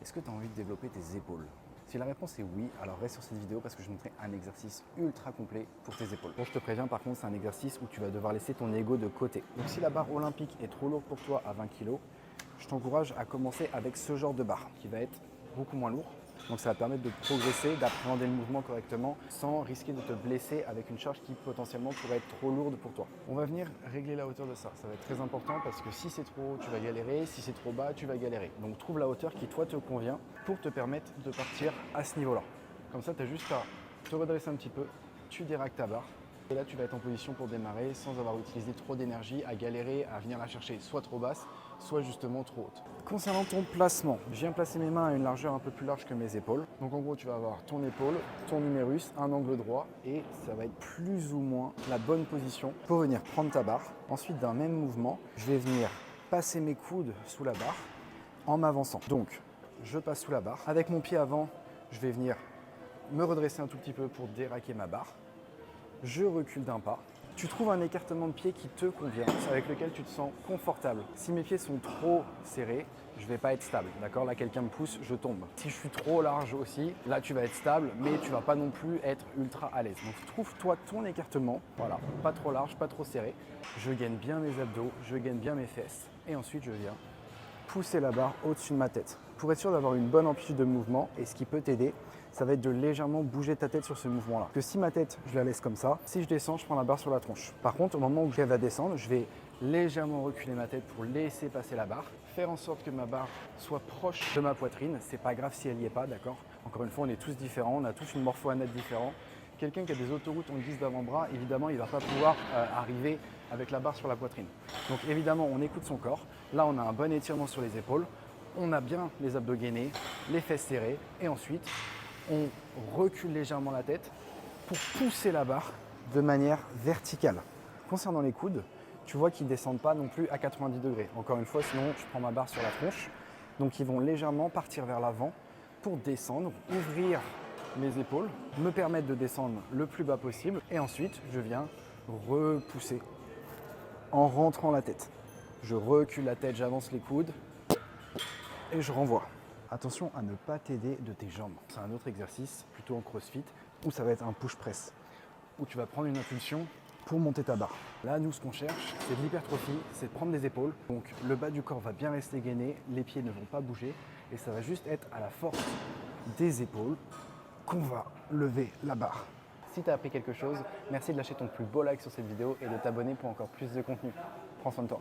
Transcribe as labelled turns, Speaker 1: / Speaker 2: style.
Speaker 1: Est-ce que tu as envie de développer tes épaules? Si la réponse est oui, alors reste sur cette vidéo parce que je vais te montrer un exercice ultra complet pour tes épaules. Bon, je te préviens, par contre, c'est un exercice où tu vas devoir laisser ton ego de côté. Donc si la barre olympique est trop lourde pour toi à 20 kg, je t'encourage à commencer avec ce genre de barre qui va être beaucoup moins lourd. Donc ça va te permettre de progresser, d'appréhender le mouvement correctement sans risquer de te blesser avec une charge qui potentiellement pourrait être trop lourde pour toi. On va venir régler la hauteur de ça. Ça va être très important parce que si c'est trop haut, tu vas galérer. Si c'est trop bas, tu vas galérer. Donc trouve la hauteur qui toi te convient pour te permettre de partir à ce niveau-là. Comme ça, tu as juste à te redresser un petit peu, tu déraques ta barre. Et là, tu vas être en position pour démarrer sans avoir utilisé trop d'énergie à galérer, à venir la chercher soit trop basse, soit justement trop haute. Concernant ton placement, je viens placer mes mains à une largeur un peu plus large que mes épaules. Donc en gros, tu vas avoir ton épaule, ton humérus, un angle droit et ça va être plus ou moins la bonne position pour venir prendre ta barre. Ensuite, d'un même mouvement, je vais venir passer mes coudes sous la barre en m'avançant. Donc, je passe sous la barre. Avec mon pied avant, je vais venir me redresser un tout petit peu pour déraquer ma barre. Je recule d'un pas. Tu trouves un écartement de pied qui te convient, avec lequel tu te sens confortable. Si mes pieds sont trop serrés, je ne vais pas être stable. D'accord? Là, quelqu'un me pousse, je tombe. Si je suis trop large aussi, là, tu vas être stable, mais tu ne vas pas non plus être ultra à l'aise. Donc, trouve-toi ton écartement. Voilà, pas trop large, pas trop serré. Je gaine bien mes abdos, je gaine bien mes fesses. Et ensuite, je viens pousser la barre au-dessus de ma tête. Pour être sûr d'avoir une bonne amplitude de mouvement, et ce qui peut t'aider, ça va être de légèrement bouger ta tête sur ce mouvement-là. Parce que si ma tête, je la laisse comme ça, si je descends, je prends la barre sur la tronche. Par contre, au moment où elle va descendre, je vais légèrement reculer ma tête pour laisser passer la barre, faire en sorte que ma barre soit proche de ma poitrine. C'est pas grave si elle n'y est pas, d'accord? Encore une fois, on est tous différents, on a tous une morpho-anate différente. Quelqu'un qui a des autoroutes en guise d'avant-bras, évidemment, il ne va pas pouvoir arriver avec la barre sur la poitrine. Donc évidemment, on écoute son corps. Là, on a un bon étirement sur les épaules. On a bien les abdos gainés, les fesses serrées. Et ensuite, on recule légèrement la tête pour pousser la barre de manière verticale. Concernant les coudes, tu vois qu'ils ne descendent pas non plus à 90 degrés. Encore une fois, sinon, je prends ma barre sur la tronche. Donc, ils vont légèrement partir vers l'avant pour descendre, ouvrir mes épaules, me permettre de descendre le plus bas possible. Et ensuite, je viens repousser en rentrant la tête. Je recule la tête, j'avance les coudes et je renvoie. Attention à ne pas t'aider de tes jambes. C'est un autre exercice, plutôt en crossfit, où ça va être un push-press, où tu vas prendre une impulsion pour monter ta barre. Là, nous, ce qu'on cherche, c'est de l'hypertrophie, c'est de prendre des épaules. Donc, le bas du corps va bien rester gainé, les pieds ne vont pas bouger, et ça va juste être à la force des épaules qu'on va lever la barre. Si tu as appris quelque chose, merci de lâcher ton plus beau like sur cette vidéo et de t'abonner pour encore plus de contenu. Prends soin de toi.